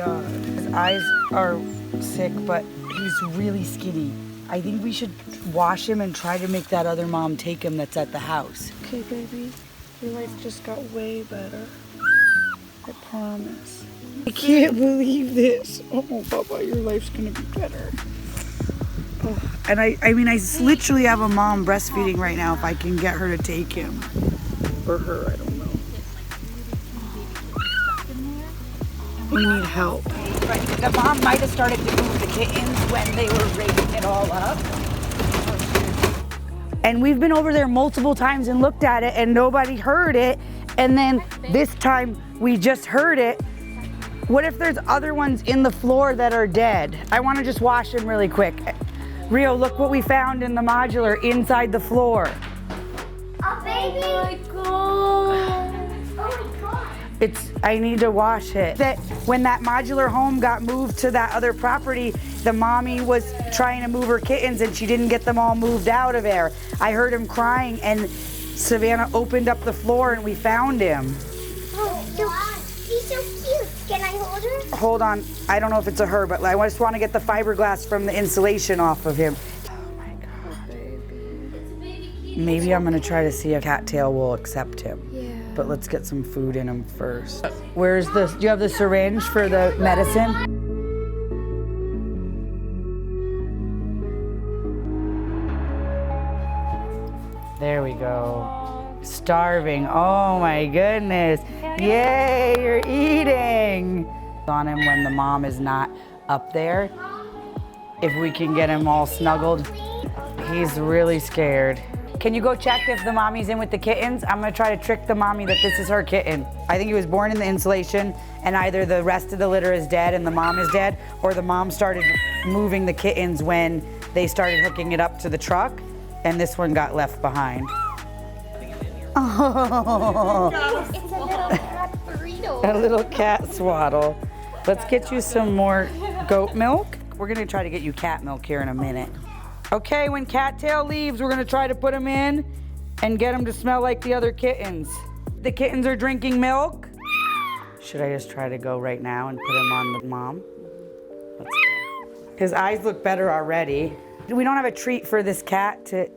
God. His eyes are sick, but he's really skinny. I think we should wash him and try to make that other mom take him that's at the house. Okay, baby. Your life just got way better. I promise. I can't believe this. Oh, Bubba, your life's gonna be better. Oh, and I mean, I literally have a mom breastfeeding right now if I can get her to take him. Or her, I don't know. We need help. Right. The mom might have started to move the kittens when they were raising it all up. And we've been over there multiple times and looked at it and nobody heard it. And then this time we just heard it. What if there's other ones in the floor that are dead? I want to just wash them really quick. Rio, look what we found in the modular inside the floor. A baby! Oh my God! Oh my God! I need to wash it. That when that modular home got moved to that other property, the mommy was trying to move her kittens and she didn't get them all moved out of there. I heard him crying and Savannah opened up the floor and we found him. Oh, he's so cute. Can I hold her? Hold on. I don't know if it's a her, but I just want to get the fiberglass from the insulation off of him. Oh my God, baby. Maybe I'm going to try to see if Cattail will accept him. Yeah. But let's get some food in him first. Where's the, do you have the syringe for the medicine? There we go. Starving. Oh my goodness. Yay, you're eating. On him when the mom is not up there. If we can get him all snuggled. He's really scared. Can you go check if the mommy's in with the kittens? I'm gonna try to trick the mommy that this is her kitten. I think he was born in the insulation and either the rest of the litter is dead and the mom is dead, or the mom started moving the kittens when they started hooking it up to the truck and this one got left behind. Oh. It's a little cat burrito. A little cat swaddle. Let's get you some more goat milk. We're gonna try to get you cat milk here in a minute. Okay, when Cattail leaves, we're gonna try to put him in and get him to smell like the other kittens. The kittens are drinking milk. Should I just try to go right now and put him on the mom? Let's go. His eyes look better already. We don't have a treat for this cat to,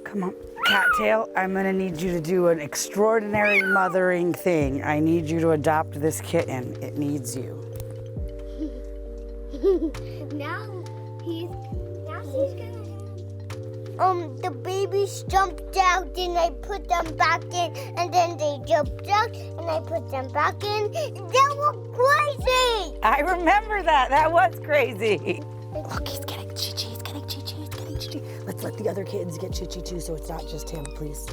come on. Cattail, I'm gonna need you to do an extraordinary mothering thing. I need you to adopt this kitten. It needs you. Now she's gonna. The babies jumped out and I put them back in, and then they jumped out and I put them back in. That was crazy! I remember that. That was crazy. Look, he's getting Chi-Chi. He's getting Chi-Chi. He's getting Chi-Chi. Let's let the other kids get Chi-Chi too, so it's not just him, please.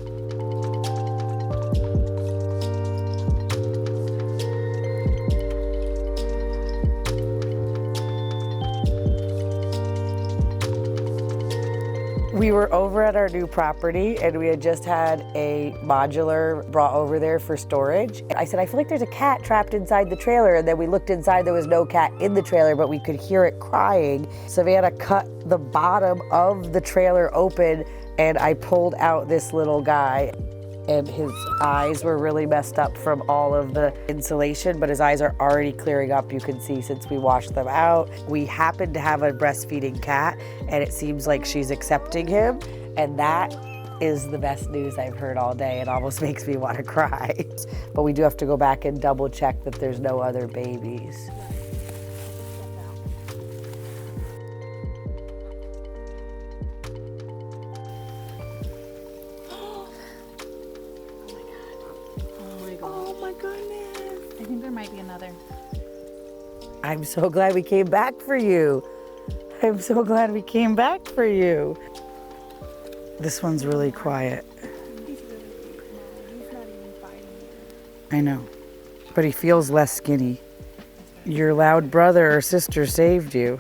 We were over at our new property and we had just had a modular brought over there for storage. I said, I feel like there's a cat trapped inside the trailer. And then we looked inside, there was no cat in the trailer, but we could hear it crying. Savannah cut the bottom of the trailer open and I pulled out this little guy. And his eyes were really messed up from all of the insulation, but his eyes are already clearing up, you can see, since we washed them out. We happen to have a breastfeeding cat, and it seems like she's accepting him, and that is the best news I've heard all day. It almost makes me want to cry. But we do have to go back and double check that there's no other babies. I think there might be another. I'm so glad we came back for you. I'm so glad we came back for you. This one's really quiet. He's not even fighting. I know, but he feels less skinny. Your loud brother or sister saved you.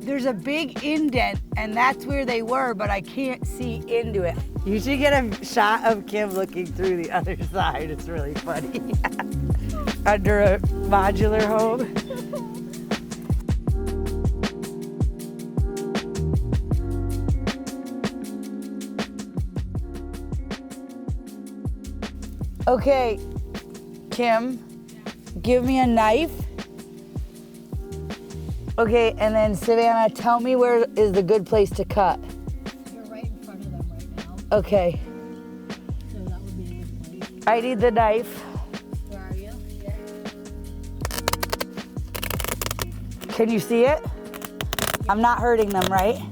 There's a big indent, and that's where they were, but I can't see into it. You should get a shot of Kim looking through the other side. It's really funny. under a modular home. Okay, Kim, give me a knife. Okay, and then Savannah, tell me where is the good place to cut. You're right in front of them right now, Okay, so that would be a good place. I need the knife. Where are you? Yeah. Can you see it? I'm not hurting them, right? Oh,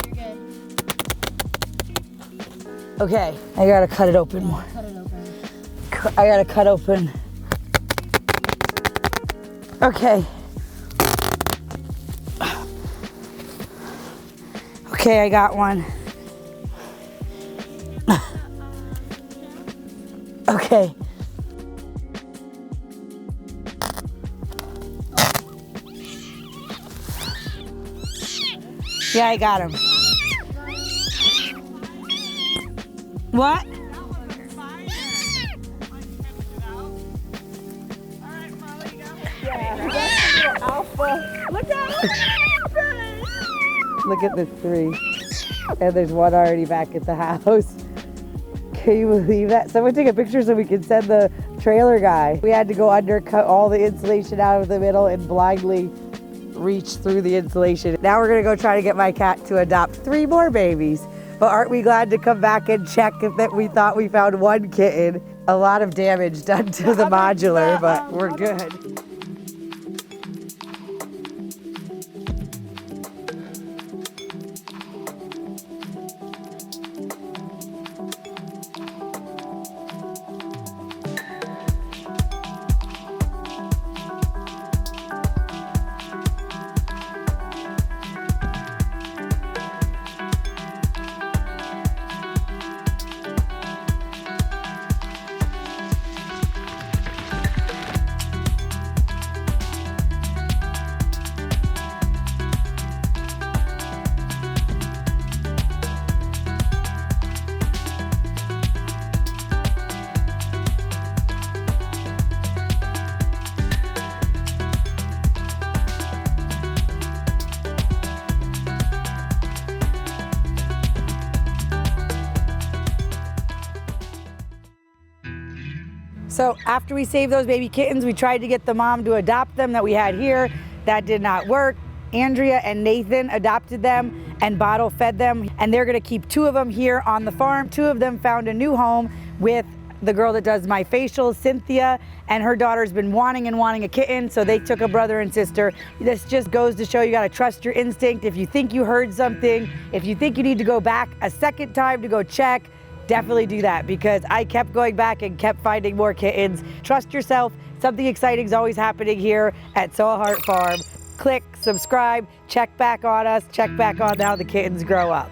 you're good. Okay, I gotta cut it open more. Cut it open. I gotta cut open. Okay. Okay, I got one. Okay. Yeah, I got him. What? Look at the 3. And there's one already back at the house. Can you believe that? Someone take a picture so we can send the trailer guy. We had to go undercut all the insulation out of the middle and blindly reach through the insulation. Now we're gonna go try to get my cat to adopt 3 more babies. But aren't we glad to come back and check that we thought we found 1 kitten? A lot of damage done to the modular, but we're good. So after we saved those baby kittens, we tried to get the mom to adopt them that we had here. That did not work. Andrea and Nathan adopted them and bottle fed them, and they're gonna keep 2 of them here on the farm. 2 of them found a new home with the girl that does my facials, Cynthia, and her daughter's been wanting a kitten, so they took a brother and sister. This just goes to show you gotta trust your instinct. If you think you heard something, if you think you need to go back a second time to go check, definitely do that, because I kept going back and kept finding more kittens. Trust yourself. Something exciting is always happening here at Engelhart Farm. Click, subscribe, check back on us, check back on how the kittens grow up.